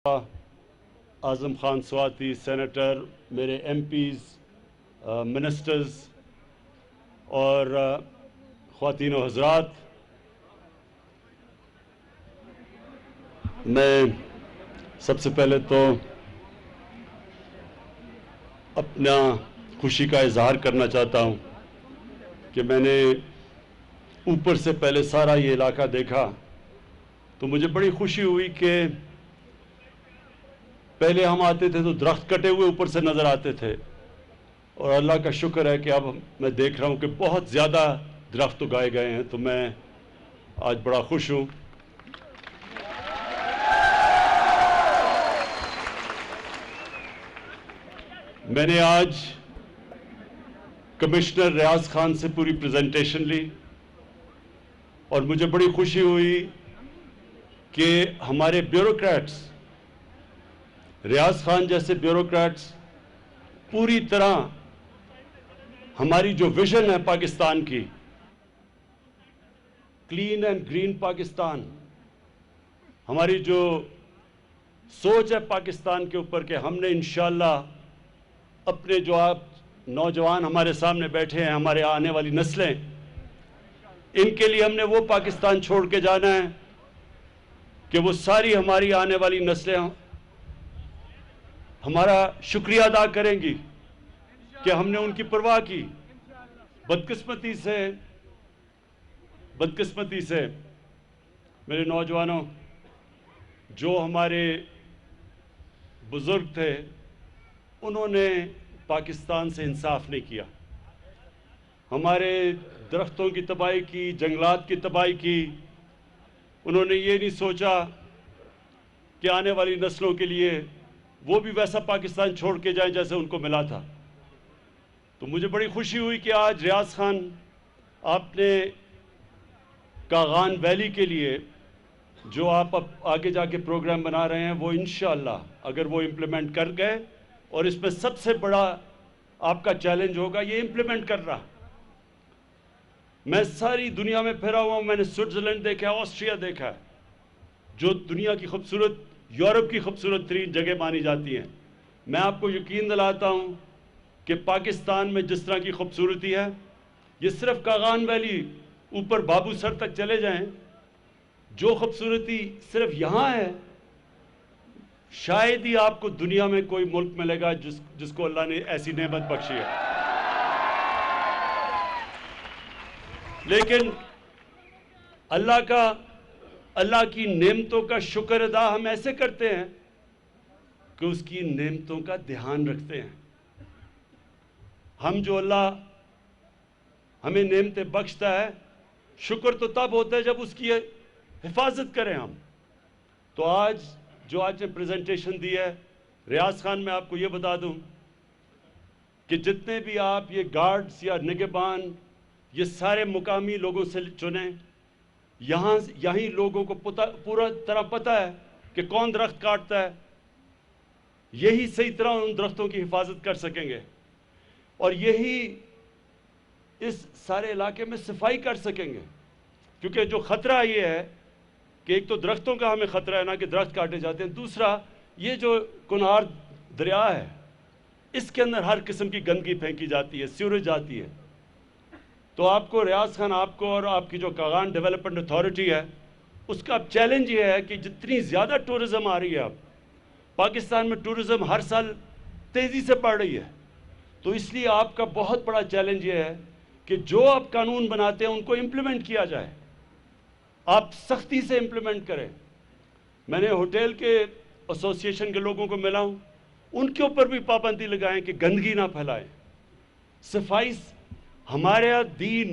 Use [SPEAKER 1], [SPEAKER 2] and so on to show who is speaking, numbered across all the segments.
[SPEAKER 1] Azam Khan Swati, senator, मेरे MPs, ministers और ख़वातीन व हज़रात, मैं सबसे पहले तो अपना खुशी का इजहार करना चाहता हूँ कि मैंने ऊपर से पहले सारा ये इलाका देखा तो मुझे बड़ी खुशी हुई कि पहले हम आते थे तो दरख्त कटे हुए ऊपर से नज़र आते थे, और अल्लाह का शुक्र है कि अब मैं देख रहा हूँ कि बहुत ज़्यादा दरख्त उगाए गए हैं। तो मैं आज बड़ा खुश हूँ। मैंने आज कमिश्नर रियाज खान से पूरी प्रेजेंटेशन ली और मुझे बड़ी खुशी हुई कि हमारे ब्यूरोक्रेट्स, रियाज खान जैसे ब्यूरोक्रेट्स पूरी तरह हमारी जो विजन है पाकिस्तान की, क्लीन एंड ग्रीन पाकिस्तान, हमारी जो सोच है पाकिस्तान के ऊपर कि हमने इंशाअल्लाह अपने जो आप नौजवान हमारे सामने बैठे हैं, हमारे आने वाली नस्लें, इनके लिए हमने वो पाकिस्तान छोड़ के जाना है कि वो सारी हमारी आने वाली नस्लें हमारा शुक्रिया अदा करेंगी कि हमने उनकी परवाह की। बदकिस्मती से मेरे नौजवानों, जो हमारे बुजुर्ग थे उन्होंने पाकिस्तान से इंसाफ नहीं किया, हमारे दरख्तों की तबाही की, जंगलात की तबाही की। उन्होंने ये नहीं सोचा कि आने वाली नस्लों के लिए वो भी वैसा पाकिस्तान छोड़ के जाएं जैसे उनको मिला था। तो मुझे बड़ी खुशी हुई कि आज रियाज खान आपने कागान वैली के लिए जो आप अब आगे जाके प्रोग्राम बना रहे हैं, वो इंशाअल्लाह अगर वो इम्प्लीमेंट कर गए, और इसमें सबसे बड़ा आपका चैलेंज होगा ये इम्प्लीमेंट करना। मैं सारी दुनिया में फिरा हुआ हूँ, मैंने स्विट्ज़रलैंड देखा है, ऑस्ट्रिया देखा है, जो दुनिया की खूबसूरत, यूरोप की खूबसूरत तरीन जगह मानी जाती हैं। मैं आपको यकीन दिलाता हूँ कि पाकिस्तान में जिस तरह की खूबसूरती है, ये सिर्फ कागान वैली ऊपर बाबू सर तक चले जाएं, जो खूबसूरती सिर्फ यहाँ है, शायद ही आपको दुनिया में कोई मुल्क मिलेगा जिसको अल्लाह ने ऐसी नेमत बख्शी है। लेकिन अल्लाह की नेमतों का शुक्र अदा हम ऐसे करते हैं कि उसकी नेमतों का ध्यान रखते हैं। हम जो अल्लाह हमें नेमतें बख्शता है, शुक्र तो तब होता है जब उसकी हिफाजत करें हम। तो आज ने प्रेजेंटेशन दी है, रियाज खान, मैं आपको ये बता दूं कि जितने भी आप ये गार्ड्स या निगहबान, ये सारे मुकामी लोगों से चुने। यहीं लोगों को पूरा तरह पता है कि कौन दरख्त काटता है, यही सही तरह उन दरख्तों की हिफाजत कर सकेंगे, और यही इस सारे इलाके में सफाई कर सकेंगे। क्योंकि जो ख़तरा ये है कि एक तो दरख्तों का हमें ख़तरा है ना कि दरख्त काटे जाते हैं, दूसरा ये जो कुनहार दरिया है, इसके अंदर हर किस्म की गंदगी फेंकी जाती है, सीवरेज जाती है। तो आपको रियाज खान, आपको और आपकी जो कागान डेवलपमेंट अथॉरिटी है, उसका चैलेंज ये है कि जितनी ज़्यादा टूरिज़म आ रही है, अब पाकिस्तान में टूरिज़म हर साल तेज़ी से बढ़ रही है, तो इसलिए आपका बहुत बड़ा चैलेंज ये है कि जो आप कानून बनाते हैं उनको इम्प्लीमेंट किया जाए, आप सख्ती से इम्प्लीमेंट करें। मैंने होटल के एसोसिएशन के लोगों को मिला हूँ, उनके ऊपर भी पाबंदी लगाएं कि गंदगी ना फैलाएं। सफाई, हमारे यहाँ दीन,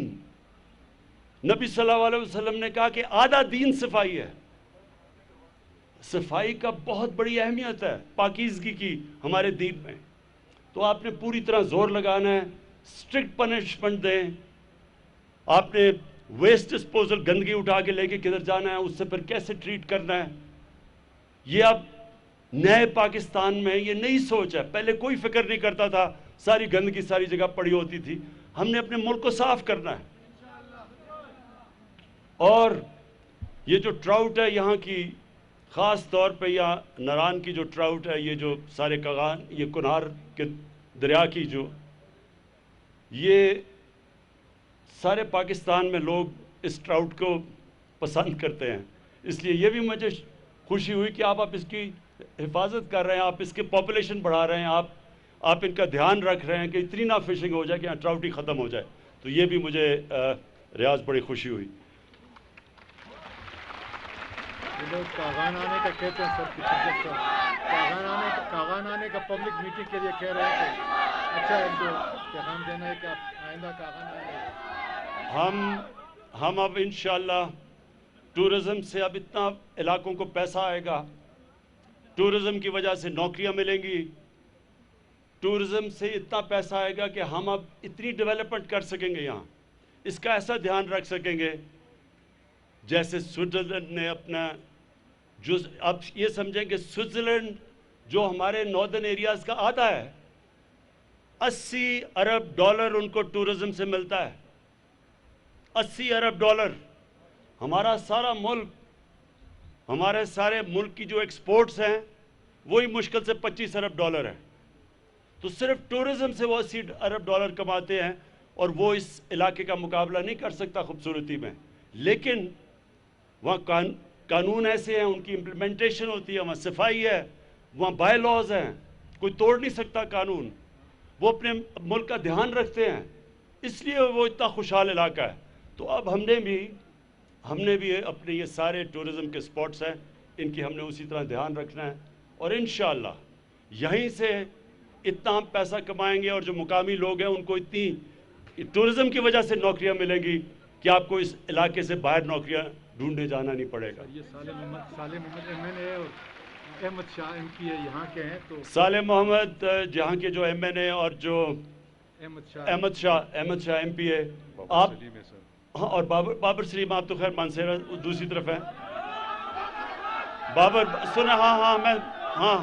[SPEAKER 1] नबी सल्लल्लाहु अलैहि वसल्लम ने कहा कि आधा दीन सफाई है। सफाई का बहुत बड़ी अहमियत है पाकीज़गी की हमारे दीन में। तो आपने पूरी तरह जोर लगाना है, स्ट्रिक्ट पनिशमेंट दें। आपने वेस्ट डिस्पोजल, गंदगी उठा के लेके किधर जाना है, उससे फिर कैसे ट्रीट करना है, ये अब नए पाकिस्तान में ये नई सोच है। पहले कोई फिक्र नहीं करता था, सारी गंदगी सारी जगह पड़ी होती थी। हमने अपने मुल्क को साफ करना है। और ये जो ट्राउट है यहाँ की, ख़ास طور پہ یہاں ناران کی جو ٹراؤٹ ہے، یہ جو سارے کغان، یہ کنار کے دریا کی جو، یہ سارے پاکستان میں لوگ اس ٹراؤٹ کو پسند کرتے ہیں، اس لیے یہ بھی مجھے خوشی ہوئی کہ آپ اس کی حفاظت کر رہے ہیں، آپ اس کے پاپولیشن بڑھا رہے ہیں، آپ ان کا دھیان رکھ رہے ہیں کہ اتنی نہ فشنگ ہو جائے کہ یہاں ٹراؤٹ ہی ختم ہو جائے، تو یہ بھی مجھے ریاض بڑی خوشی ہوئی۔
[SPEAKER 2] لوگ کاغان آنے کا کہتے ہیں سر، کاغان آنے کا پبلک میٹنگ کے لیے کہہ رہے ہیں کہ اچھا ان کو پیغام دینا ہے کہ آپ آئندہ کاغان آئیں گے۔
[SPEAKER 1] ہم اب انشاءاللہ ٹورزم سے اب اتنا علاقوں کو پیسہ آئے گا، ٹورزم کی وجہ سے نوکریاں ملیں گی، ٹورزم سے اتنا پیسہ آئے گا کہ ہم اب اتنی ڈیولپمنٹ کر سکیں گے یہاں، اس کا ایسا دھیان رکھ سکیں گے جیسے سوئٹزرلینڈ نے اپنا اب یہ سمجھیں کہ سوئٹزرلینڈ جو ہمارے ناردرن ایریاز کا آدھا ہے، 80 ارب ڈالر ان کو ٹورزم سے ملتا ہے، 80 ارب ڈالر۔ ہمارا سارا ملک، ہمارے سارے ملک کی جو ایکسپورٹس ہیں وہی مشکل سے 25 ارب ڈالر ہے، تو صرف ٹورزم سے وہ 80 ارب ڈالر کماتے ہیں، اور وہ اس علاقے کا مقابلہ نہیں کر سکتا خوبصورتی میں، لیکن وہاں قانون ایسے ہیں، ان کی امپلیمنٹیشن ہوتی ہے، وہاں صفائی ہے، وہاں بائی لاز ہیں، کوئی توڑ نہیں سکتا قانون، وہ اپنے ملک کا دھیان رکھتے ہیں، اس لیے وہ اتنا خوشحال علاقہ ہے۔ تو اب ہم نے بھی اپنے یہ سارے ٹورزم کے سپاٹس ہیں، ان کی ہم نے اسی طرح دھیان رکھنا ہے، اور انشاءاللہ یہیں سے اتنا ہم پیسہ کمائیں گے، اور جو مقامی لوگ ہیں ان کو اتنی ٹورزم کی وجہ سے نوکریاں ملیں گی کہ آپ کو اس علاقے سے باہر نوکریاں ڈھونڈنے جانا نہیں پڑے گا۔
[SPEAKER 2] یہ صالح محمد ایم این اے اور احمد شاہ ایم پی اے یہاں کے ہیں، تو
[SPEAKER 1] صالح محمد جہاں کے جو ایم این اے اور جو احمد شاہ ایم پی اے، آپ ہاں، اور بابر سلیم، آپ تو خیر مانسہرہ دوسری طرف ہیں، بابر سنیں، ہاں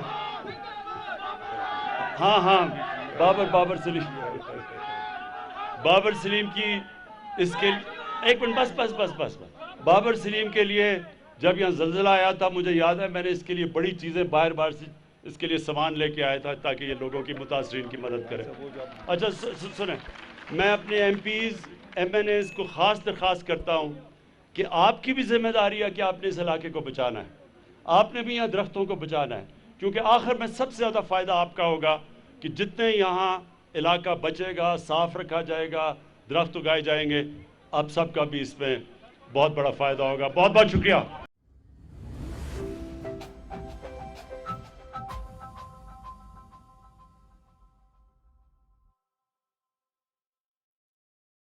[SPEAKER 1] بابر سلیم کی اس کے ایک منٹ بس بابر سلیم کے لیے جب یہاں زلزلہ آیا تھا، مجھے یاد ہے میں نے اس کے لیے بڑی چیزیں باہر سے اس کے لیے سامان لے کے آیا تھا تاکہ یہ لوگوں کی متاثرین کی مدد کرے۔ اچھا سنیں، میں اپنے MPs, MNAs کو خاص درخواست کرتا ہوں کہ آپ کی بھی ذمہ داری ہے کہ آپ نے اس علاقے کو بچانا ہے، آپ نے بھی یہاں درختوں کو بچانا ہے، کیونکہ آخر میں سب سے زیادہ فائدہ آپ کا ہوگا کہ جتنے یہاں علاقہ بچے گا، صاف رکھا جائے گا، درخت اگائے جائیں گے، آپ سب کا بھی اس میں بہت بڑا فائدہ ہوگا۔ بہت بہت شکریہ۔